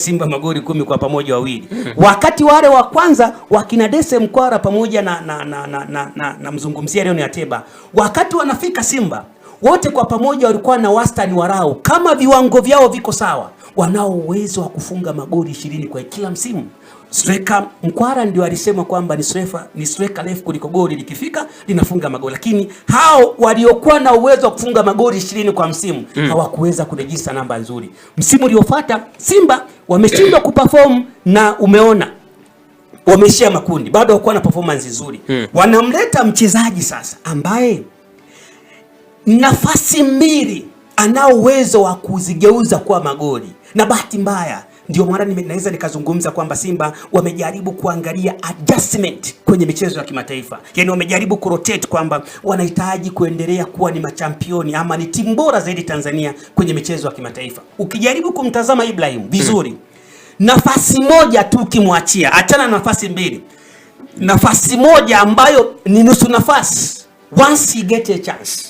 Simba magoli 10 kwa pamoja wawili. Wakati wale wa kwanza wakina Dese Mkwara pamoja na mzungumzia Leon Ateba, wakati wanafika Simba wote kwa pamoja walikuwa na wastani warau, kama viwango vyao viko sawa, wanao uwezo wa kufunga magoli 20 kwa kila msimu. Striker Mkwara ndio alisema kwamba ni striker refu kuliko goli likifika linafunga magoli, lakini hao waliokuwa na uwezo wa kufunga magoli 20 kwa msimu hawakuweza kurejista namba nzuri. Msimu uliofuata Simba wameshindwa kuperform na umeona wameshia makundi, bado hawakuwa na performance nzuri. Wanamleta mchezaji sasa ambaye nafasi mbili anao uwezo wa kuzigeuza kwa magoli, na bahati mbaya ndio maana naweza nikazungumza kwamba Simba wamejaribu kuangalia adjustment kwenye michezo ya kimataifa. Yaani wamejaribu kurotate kwamba wanahitaji kuendelea kuwa ni machampioni ama ni timu bora zaidi Tanzania kwenye michezo ya kimataifa. Ukijaribu kumtazama Ibrahim vizuri, nafasi moja tu kimwachia, achana nafasi mbili, nafasi moja ambayo ni nusu nafasi, once he get a chance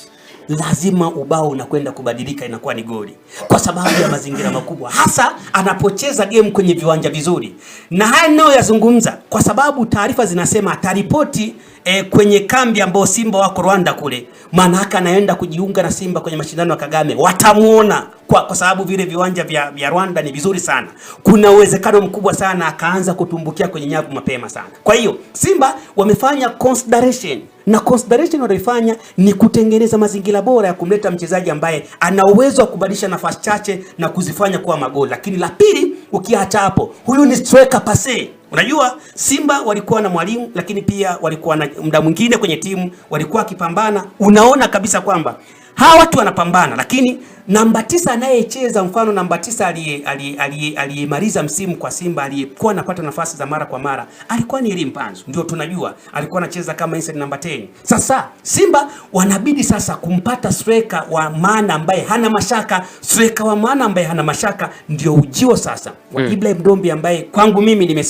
lazima ubao unakwenda kubadilika, inakuwa ni goli, kwa sababu ya mazingira makubwa, hasa anapocheza game kwenye viwanja vizuri. Na haya nao yazungumza kwa sababu taarifa zinasema ataripoti kwenye kambi ambao Simba wako Rwanda kule, maana haka anaenda kujiunga na Simba kwenye mashindano ya Kagame. Watamuona kwa sababu vile viwanja vya Rwanda ni vizuri sana. Kuna uwezekano mkubwa sana akaanza kutumbukia kwenye nyavu mapema sana. Kwa hiyo Simba wamefanya consideration, na consideration walifanya ni kutengeneza mazingira bora ya kumleta mchezaji ambaye ana uwezo wa kubadilisha nafasi chache na kuzifanya kuwa magoli. Lakini la pili, ukiacha hapo, huyu ni striker pase. Unajua Simba walikuwa na mwalimu, lakini pia walikuwa na muda mwingine kwenye timu walikuwa akipambana. Unaona kabisa kwamba hawa watu wanapambana, lakini namba 9 anayecheza, mfano namba 9 aliyemaliza msimu kwa Simba, aliyekuwa anapata nafasi za mara kwa mara, alikuwa ni Elie Mpanzu. Ndio tunajua alikuwa anacheza kama inside namba 10. Sasa Simba wanabidi sasa kumpata striker wa maana ambaye hana mashaka. Striker wa maana ambaye hana mashaka ndio ujio sasa wa Ibrahim Dombi, ambaye kwangu mimi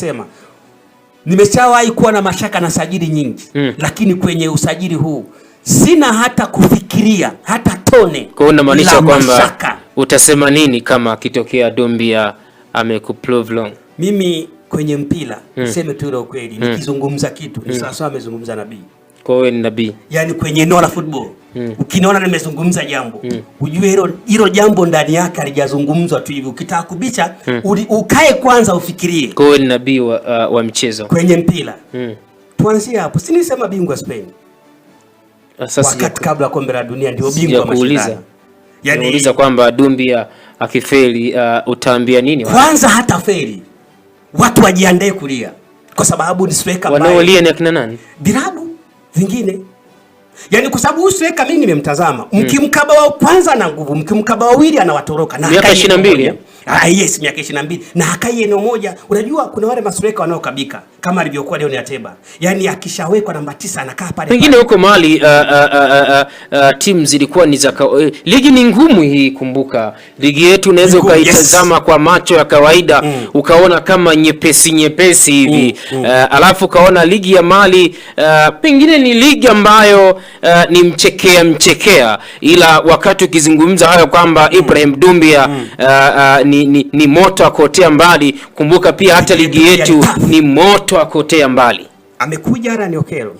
nimeshawahi kuwa na mashaka na sajili nyingi, lakini kwenye usajili huu sina hata kufikiria hata tone. Kwa unamaanisha kwamba utasema nini kama kitokea Dombia amekuprove long? Mimi kwenye mpira niseme tu ile ukweli, nikizungumza kitu ni sawa sawa amezungumza nabii. Kwa wewe ni nabii. Yaani kwenye eneo la football ukiniona nimezungumza jambo, ujue hilo jambo ndani yake halijazungumzwa tu hivi. Ukitaka kubicha ukae kwanza ufikirie. Kwa wewe ni nabii wa mchezo kwenye mpira. Tuanzie hapo. Si nisema bingwa Spain. Wakati kabla kombe la dunia ndio bingwa mashindano. Yaani nauliza kwamba Dombia akifeli utaambia nini? Kwanza hata feli, watu wajiandae kulia, kwa sababu ni striker mbaya. Wanaolia ni akina nani? Vilabu vingine. Yaani kwa sababu huyu striker mimi nimemtazama, mkimkaba wa kwanza na nguvu, mkimkaba wawili anawatoroka, na miaka 22. Yes, miaka 22 na hakai eneo moja. Unajua kuna wale mastreka wanaokabika kama alivyokuwa Leon Ateba. Yaani akishawekwa namba 9 anakaa pale. Pengine huko Mali timu zilikuwa ni za ligi ni ngumu hii. Kumbuka ligi yetu unaweza ukaitazama kwa macho ya kawaida ukaona kama nyepesi hivi. Alafu ukaona ligi ya Mali pengine ni ligi ambayo ni mchekea, ila wakati ukizungumza hayo kwamba Ibrahim Dombia ni moto akotea mbali, kumbuka pia hata ligi yetu ni moto akotea mbali. Amekuja Alan Okello.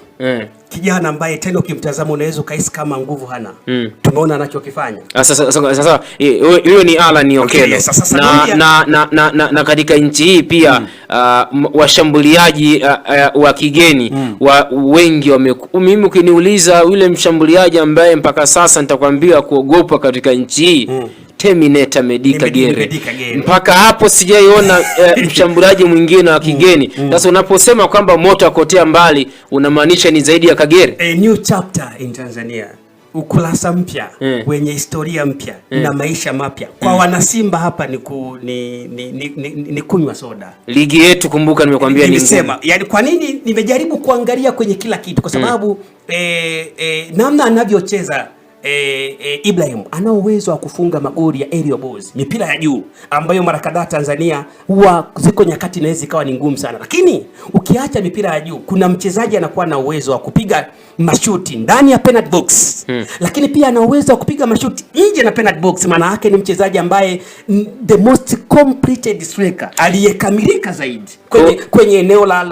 Kijana ambaye tena ukimtazama unaweza kaisi kama nguvu hana. Tumeona anachokifanya. Sasa hiyo ni Alan Okello. Na katika nchi hii pia washambuliaji wa kigeni wengi mimi ukiniuliza yule mshambuliaji ambaye mpaka sasa nitakwambia kuogopa katika nchi hii, Terminator Meddie Kagere. Mpaka hapo sijaiona mshambuliaji mwingine wa kigeni. Sasa unaposema kwamba moto akotea mbali, unamaanisha ni zaidi ya Kagere? A new chapter in Tanzania. Ukurasa mpya wenye historia mpya na maisha mapya. Kwa wana Simba hapa ni kunywa soda. Ligi yetu kumbuka nimekwambia ni ngumu. Yaani kwa nini nimejaribu kuangalia kwenye kila kitu, kwa sababu namna anavyocheza Ibrahim ana uwezo wa kufunga magoli ya aerial balls, mipira ya juu ambayo mara kadhaa Tanzania huwa ziko nyakati inaweza ikawa ni ngumu sana, lakini ukiacha mipira ya juu kuna mchezaji anakuwa na uwezo wa kupiga mashuti ndani ya penalty box lakini pia ana uwezo wa kupiga mashuti nje na penalty box. Maana yake ni mchezaji ambaye the most completed striker, aliyekamilika zaidi kwenye eneo la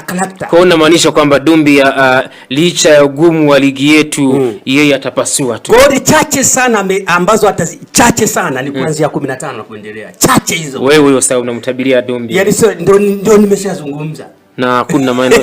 character. Kwa unamaanisha kwamba Doumbia licha ya ugumu wa ligi yetu yeye atapasua tu. Goli chache sana ambazo chache sana ni kuanzia 15 na kuendelea. Chache hizo. Wewe sasa unamtabiria Doumbia. Yaani ndio nimeshazungumza. Na kuna maana